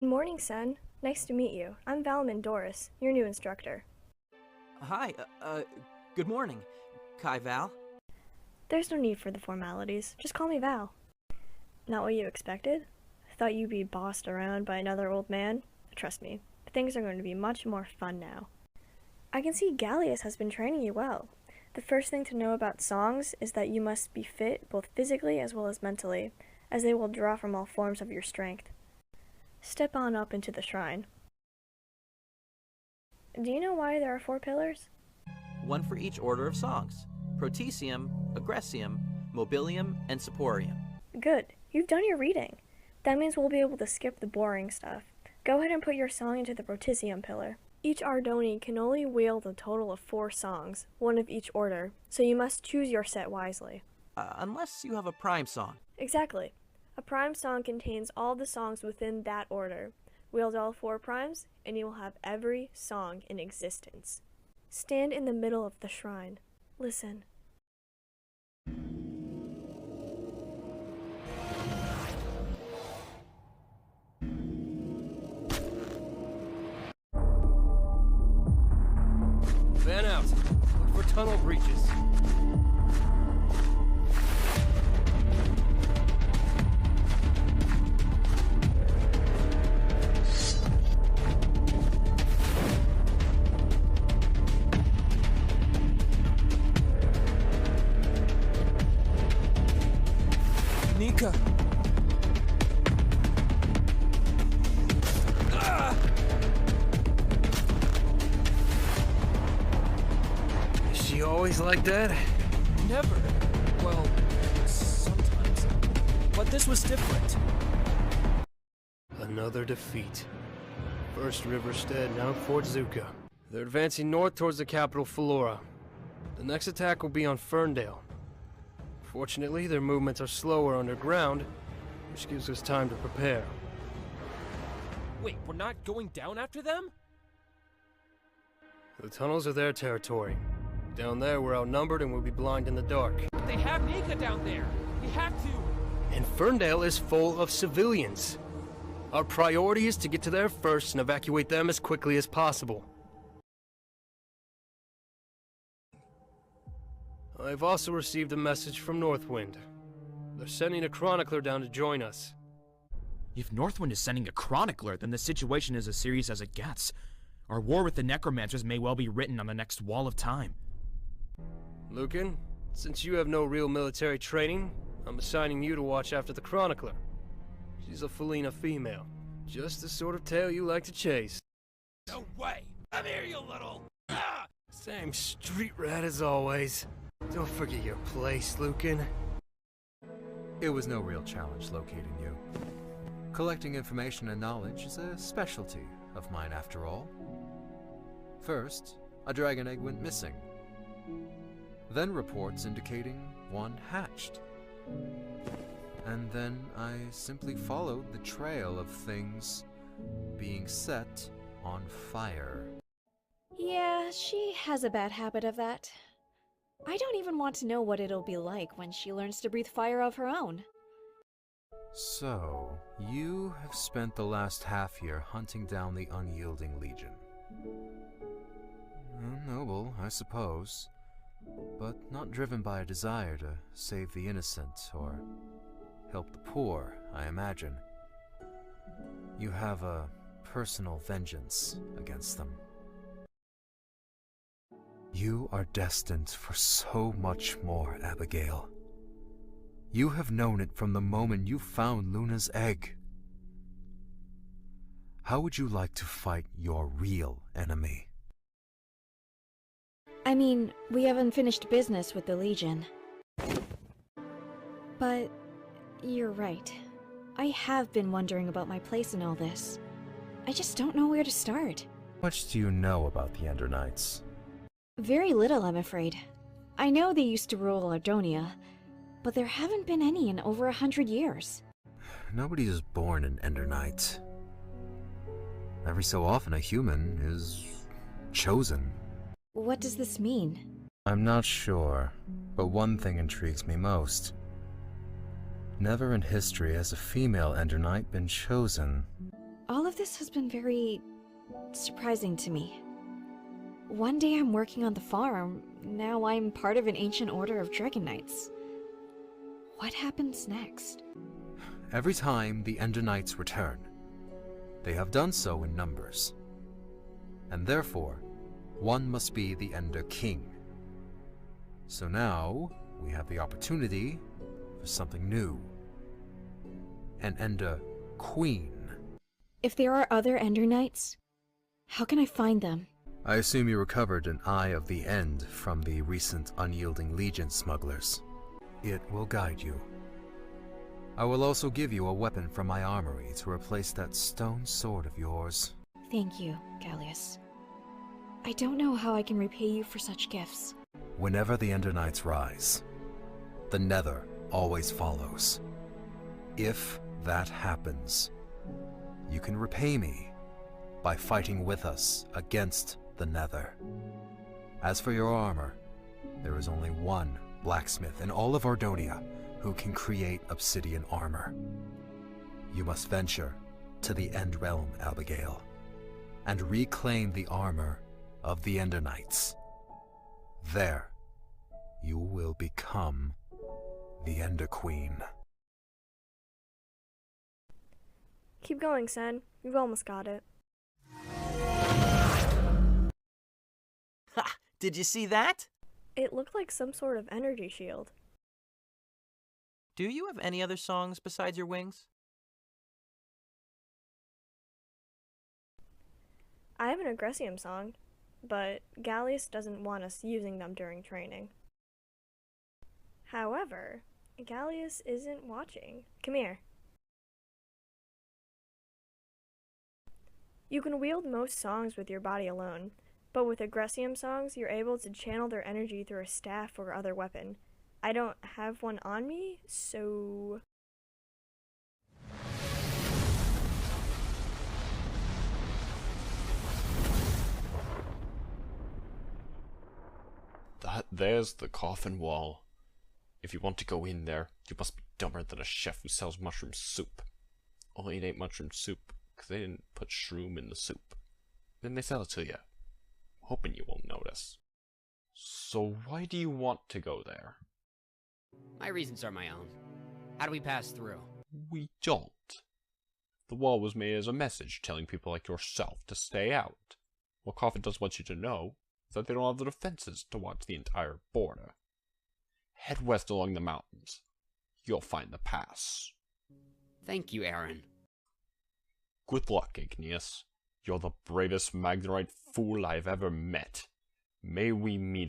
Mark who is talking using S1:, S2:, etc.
S1: Good morning, son. Nice to meet you. I'm Valman Doris, your new instructor.
S2: Hi, good morning, Kai Val.
S1: There's no need for the formalities. Just call me Val. Not what you expected? Thought you'd be bossed around by another old man? Trust me, things are going to be much more fun now. I can see Gallius has been training you well. The first thing to know about songs is that you must be fit both physically as well as mentally, as they will draw from all forms of your strength. Step on up into the shrine. Do you know why there are 4 pillars?
S2: One for each order of songs: Protesium, Aggressium, Mobilium, and Saporium.
S1: Good. You've done your reading. That means we'll be able to skip the boring stuff. Go ahead and put your song into the Protesium pillar. Each Ardoni can only wield a total of 4 songs, one of each order, so you must choose your set wisely.
S2: Unless you have a prime song.
S1: Exactly. A prime song contains all the songs within that order. Wield all 4 primes, and you will have every song in existence. Stand in the middle of the shrine. Listen.
S3: Fan out. Look for tunnel breaches.
S4: Nika!
S3: Is she always like that?
S4: Never. Well, sometimes. But this was different.
S3: Another defeat. First Riverstead, now Fort Zuka. They're advancing north towards the capital, Philora. The next attack will be on Ferndale. Fortunately, their movements are slower underground, which gives us time to prepare.
S4: Wait, we're not going down after them?
S3: The tunnels are their territory. Down there, we're outnumbered and we'll be blind in the dark.
S4: But they have Nika down there. We have to.
S3: And Ferndale is full of civilians. Our priority is to get to there first and evacuate them as quickly as possible. I've also received a message from Northwind. They're sending a chronicler down to join us.
S5: If Northwind is sending a chronicler, then the situation is as serious as it gets. Our war with the Necromancers may well be written on the next wall of time.
S3: Lucan, since you have no real military training, I'm assigning you to watch after the chronicler. She's a Felina female. Just the sort of tale you like to chase.
S4: No way. Come here, you little. Ah!
S3: Same street rat as always. Don't forget your place, Lucan.
S6: It was no real challenge locating you. Collecting information and knowledge is a specialty of mine, after all. First, a dragon egg went missing. Then reports indicating one hatched. And then I simply followed the trail of things being set on fire.
S7: Yeah, she has a bad habit of that. I don't even want to know what it'll be like when she learns to breathe fire of her own.
S6: So, you have spent the last half-year hunting down the Unyielding Legion. Noble, I suppose, but not driven by a desire to save the innocent or help the poor, I imagine. You have a personal vengeance against them. You are destined for so much more, Abigail. You have known it from the moment you found Luna's egg. How would you like to fight your real enemy?
S7: I mean, we have unfinished business with the Legion. But you're right. I have been wondering about my place in all this. I just don't know where to start.
S6: How much do you know about the Ender Knights?
S7: Very little, I'm afraid. I know they used to rule Ardonia, but there haven't been any in over 100 years.
S6: Nobody is born an Ender Knight. Every so often a human is chosen.
S7: What does this mean?
S6: I'm not sure, but one thing intrigues me most. Never in history has a female Ender Knight been chosen.
S7: All of this has been very surprising to me. One day I'm working on the farm, now I'm part of an ancient order of Dragon Knights. What happens next?
S6: Every time the Ender Knights return, they have done so in numbers. And therefore, one must be the Ender King. So now, we have the opportunity for something new. An Ender Queen.
S7: If there are other Ender Knights, how can I find them?
S6: I assume you recovered an Eye of the End from the recent Unyielding Legion smugglers. It will guide you. I will also give you a weapon from my armory to replace that stone sword of yours.
S7: Thank you, Gallius. I don't know how I can repay you for such gifts.
S6: Whenever the Ender Knights rise, the Nether always follows. If that happens, you can repay me by fighting with us against the Nether. As for your armor, there is only one blacksmith in all of Ardonia who can create obsidian armor. You must venture to the End Realm, Abigail, and reclaim the armor of the Ender Knights. There, you will become the Ender Queen.
S1: Keep going, Sen. You've almost got it.
S2: Ha! Did you see that?
S1: It looked like some sort of energy shield.
S2: Do you have any other songs besides your wings?
S1: I have an Agressium song, but Gallius doesn't want us using them during training. However, Gallius isn't watching. Come here. You can wield most songs with your body alone, but with Agressium songs, you're able to channel their energy through a staff or other weapon. I don't have one on me, so...
S8: There's the coffin wall. If you want to go in there, you must be dumber than a chef who sells mushroom soup. Only it ain't mushroom soup, because they didn't put shroom in the soup. Then they sell it to you. Hoping you won't notice. So why do you want to go there?
S9: My reasons are my own. How do we pass through?
S8: We don't. The wall was made as a message telling people like yourself to stay out. What Coffin does want you to know is that they don't have the defenses to watch the entire border. Head west along the mountains. You'll find the pass.
S9: Thank you, Aaron.
S8: Good luck, Igneous. You're the bravest Magnerite fool I've ever met. May we meet